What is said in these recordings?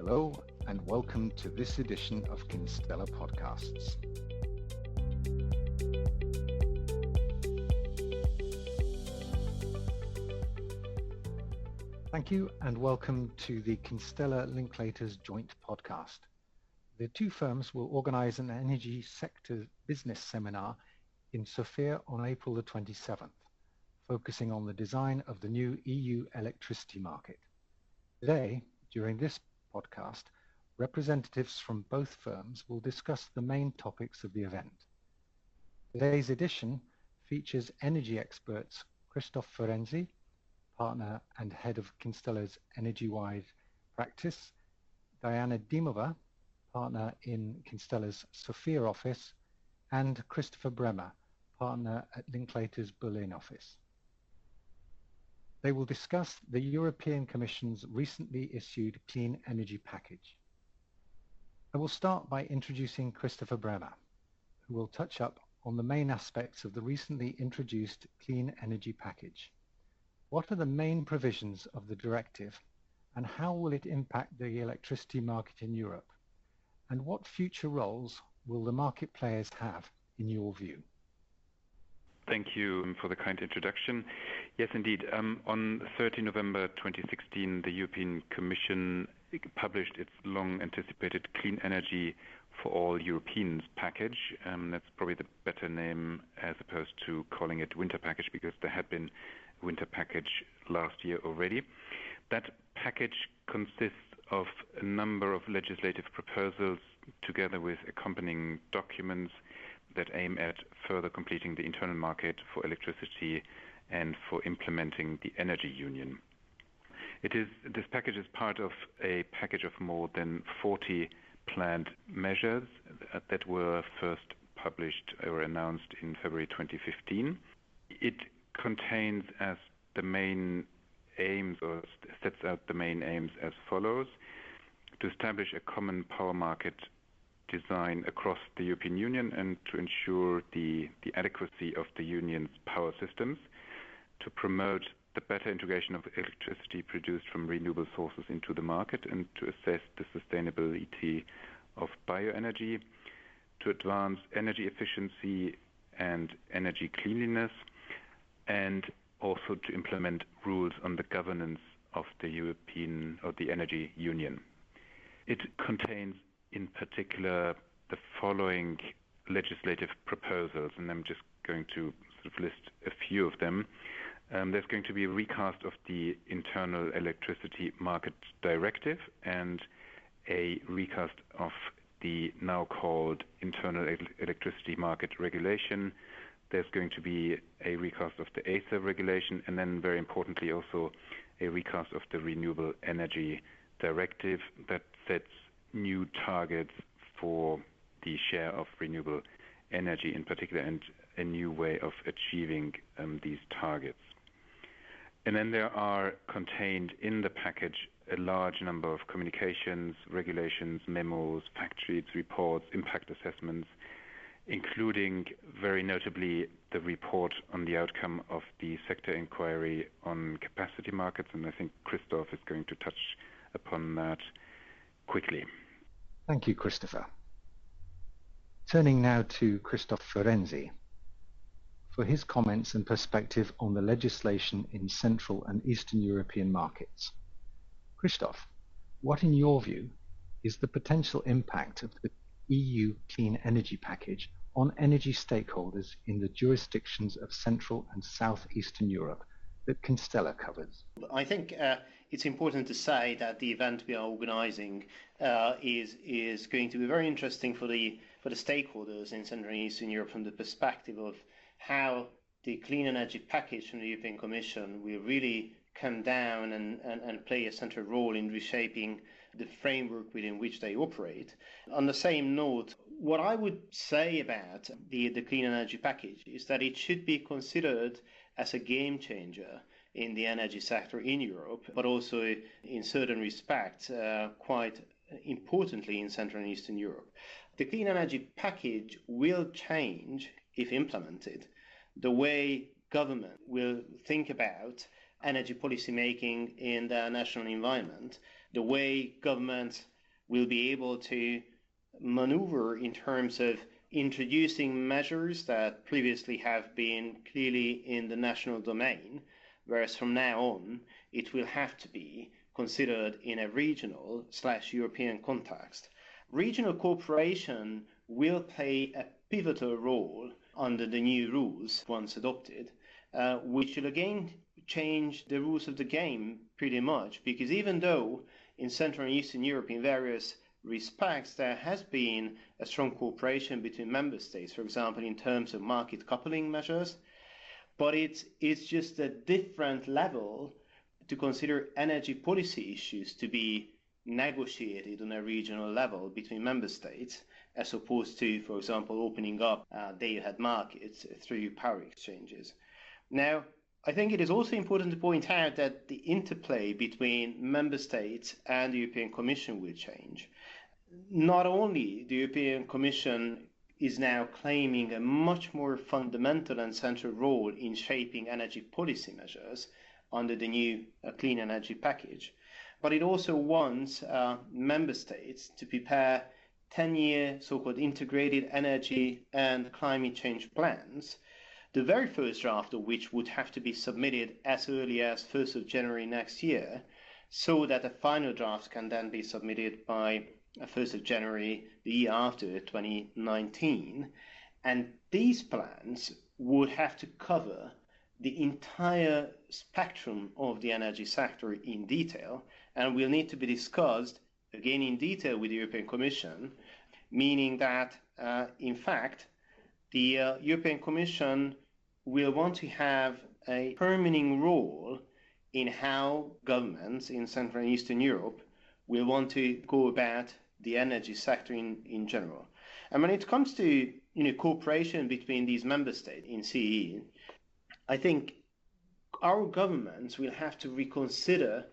Hello and welcome to this edition of Kinstellar Podcasts. Thank you and welcome to the Kinstellar Linklaters joint podcast. The two firms will organise an energy sector business seminar in Sofia on April the 27th, focusing on the design of the new EU electricity market. Today, during this podcast, representatives from both firms will discuss the main topics of the event. Today's edition features energy experts Christoph Ferenczi, partner and head of Kinstellar's energy-wide practice, Diana Dimova, partner in Kinstellar's Sofia office, and Christopher Bremer, partner at Linklater's Berlin office. They will discuss the European Commission's recently issued Clean Energy Package. I will start by introducing Christopher Bremer, who will touch up on the main aspects of the recently introduced Clean Energy Package. What are the main provisions of the directive, and how will it impact the electricity market in Europe? And what future roles will the market players have, in your view? Thank you for the kind introduction. Yes, indeed. On 30 November 2016, the European Commission published its long-anticipated Clean Energy for All Europeans package. That's probably the better name as opposed to calling it winter package, because there had been a winter package last year already. That package consists of a number of legislative proposals together with accompanying documents that aim at further completing the internal market for electricity and for implementing the energy union. This package is part of a package of more than 40 planned measures that were first published or announced in February 2015. It contains as the main aims, or sets out the main aims as follows: to establish a common power market design across the European Union and to ensure the adequacy of the Union's power systems, to promote the better integration of electricity produced from renewable sources into the market and to assess the sustainability of bioenergy, to advance energy efficiency and energy cleanliness, and also to implement rules on the governance of the energy union. It contains in particular the following legislative proposals, and I'm just going to sort of list a few of them. There's going to be a recast of the Internal Electricity Market Directive and a recast of the now called Internal Electricity Market Regulation. There's going to be a recast of the ACER regulation, and then very importantly also a recast of the Renewable Energy Directive that sets new targets for the share of renewable energy in particular, and a new way of achieving these targets. And then there are contained in the package a large number of communications, regulations, memos, fact sheets, reports, impact assessments, including very notably the report on the outcome of the sector inquiry on capacity markets, and I think Christoph is going to touch upon that quickly. Thank you, Christopher. Turning now to Christoph Ferenczi for his comments and perspective on the legislation in Central and Eastern European markets. Christoph, what in your view is the potential impact of the EU Clean Energy Package on energy stakeholders in the jurisdictions of Central and South Eastern Europe that Kinstellar covers? I think it's important to say that the event we are organising is going to be very interesting for the stakeholders in Central and Eastern Europe from the perspective of how the Clean Energy Package from the European Commission will really come down and play a central role in reshaping the framework within which they operate. On the same note, what I would say about the Clean Energy Package is that it should be considered as a game changer in the energy sector in Europe, but also in certain respects quite importantly in Central and Eastern Europe. The Clean Energy Package will change, if implemented, the way government will think about energy policy making in their national environment, the way governments will be able to maneuver in terms of introducing measures that previously have been clearly in the national domain, whereas from now on it will have to be considered in a regional/European context. Regional cooperation will play a pivotal role under the new rules once adopted, which will again change the rules of the game pretty much, because even though in Central and Eastern Europe in various respects there has been a strong cooperation between member states, for example in terms of market coupling measures, but it's just a different level to consider energy policy issues to be negotiated on a regional level between member states, as opposed to, for example, opening up day-ahead markets through power exchanges. Now, I think it is also important to point out that the interplay between member states and the European Commission will change. Not only the European Commission is now claiming a much more fundamental and central role in shaping energy policy measures under the new clean energy package, but it also wants member states to prepare 10-year so-called integrated energy and climate change plans, the very first draft of which would have to be submitted as early as 1st of January next year, so that a final draft can then be submitted by 1st of January the year after, 2019. And these plans would have to cover the entire spectrum of the energy sector in detail, and will need to be discussed again in detail with the European Commission, meaning that, in fact, the European Commission will want to have a determining role in how governments in Central and Eastern Europe will want to go about the energy sector in general. And when it comes to cooperation between these member states in CE, I think our governments will have to reconsider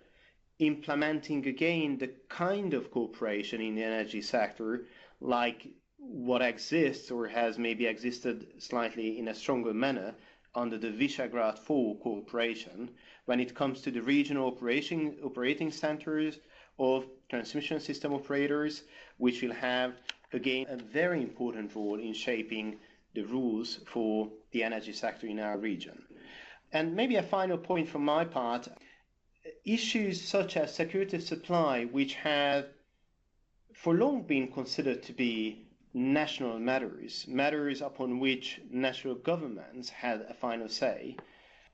implementing again the kind of cooperation in the energy sector like what exists or has maybe existed slightly in a stronger manner under the Visegrad 4 cooperation when it comes to the regional operating centers of transmission system operators, which will have again a very important role in shaping the rules for the energy sector in our region. And maybe a final point from my part, issues such as security of supply, which have for long been considered to be national matters upon which national governments had a final say,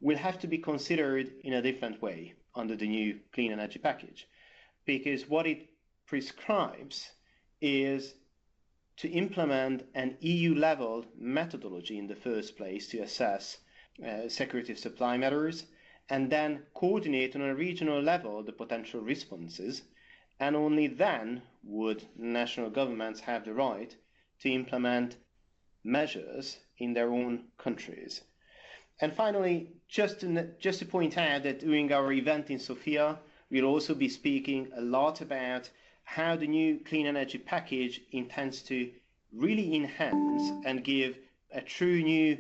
will have to be considered in a different way under the new clean energy package. Because what it prescribes is to implement an EU-level methodology in the first place to assess security of supply matters, and then coordinate on a regional level the potential responses, and only then would national governments have the right to implement measures in their own countries. And finally, just to point out that during our event in Sofia, we'll also be speaking a lot about how the new clean energy package intends to really enhance and give a true new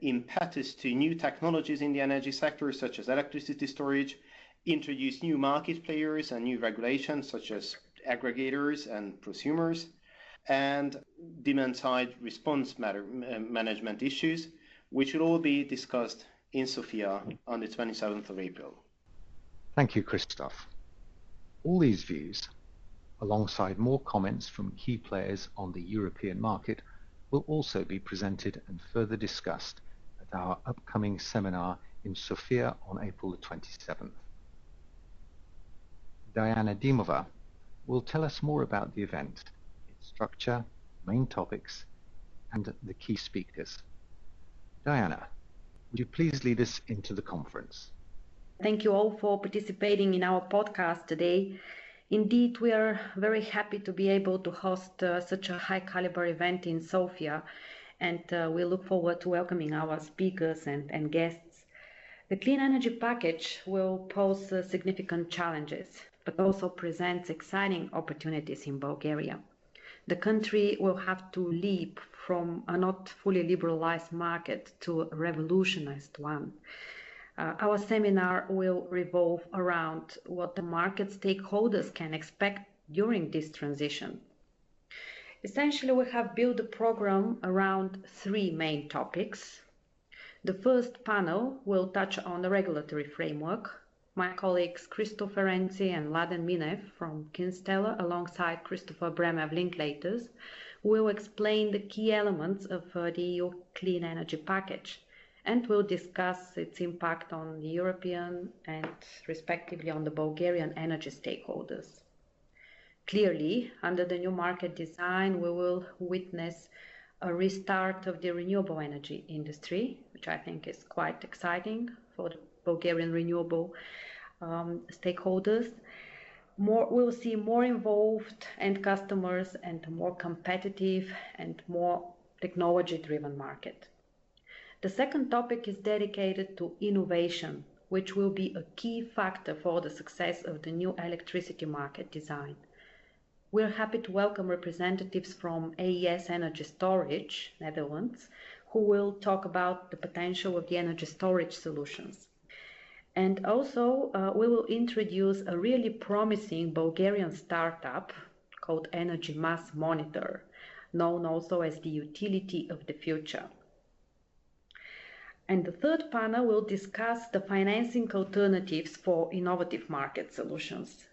impetus to new technologies in the energy sector, such as electricity storage, introduce new market players and new regulations, such as aggregators and prosumers, and demand-side response management issues, which will all be discussed in Sofia on the 27th of April. Thank you, Christoph. All these views, alongside more comments from key players on the European market, will also be presented and further discussed at our upcoming seminar in Sofia on April the 27th. Diana Dimova will tell us more about the event, its structure, main topics, and the key speakers. Diana, would you please lead us into the conference? Thank you all for participating in our podcast today. Indeed, we are very happy to be able to host such a high caliber event in Sofia, and we look forward to welcoming our speakers and guests. The clean energy package will pose significant challenges, but also presents exciting opportunities in Bulgaria. The country will have to leap from a not fully liberalized market to a revolutionized one. Our seminar will revolve around what the market stakeholders can expect during this transition. Essentially, we have built a program around three main topics. The first panel will touch on the regulatory framework. My colleagues Christopher Renzi and Mladen Minev from Kinstellar, alongside Christopher Bremev Linklaters, will explain the key elements of the EU Clean Energy Package and will discuss its impact on the European and respectively on the Bulgarian energy stakeholders. Clearly, under the new market design, we will witness a restart of the renewable energy industry, which I think is quite exciting for the Bulgarian renewable stakeholders. We'll see more involved end customers and a more competitive and more technology-driven market. The second topic is dedicated to innovation, which will be a key factor for the success of the new electricity market design. We're happy to welcome representatives from AES Energy Storage, Netherlands, who will talk about the potential of the energy storage solutions. And also, we will introduce a really promising Bulgarian startup called Energy Mass Monitor, known also as the utility of the future. And the third panel will discuss the financing alternatives for innovative market solutions.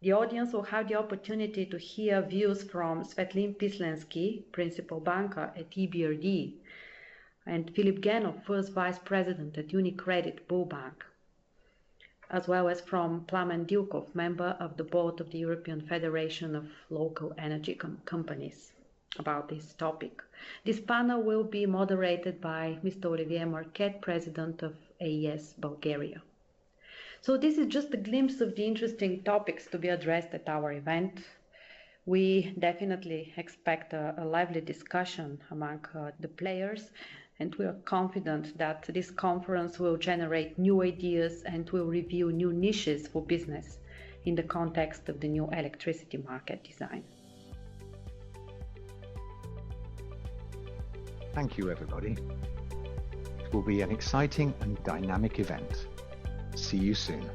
The audience will have the opportunity to hear views from Svetlin Pislensky, Principal Banker at EBRD, and Filip Genov, First Vice President at UniCredit Bullbank, as well as from Plamen Dilkov, Member of the Board of the European Federation of Local Energy Companies, about this topic. This panel will be moderated by Mr. Olivier Marquet, President of AES Bulgaria. So this is just a glimpse of the interesting topics to be addressed at our event. We definitely expect a lively discussion among the players, and we are confident that this conference will generate new ideas and will reveal new niches for business in the context of the new electricity market design. Thank you, everybody. It will be an exciting and dynamic event. See you soon.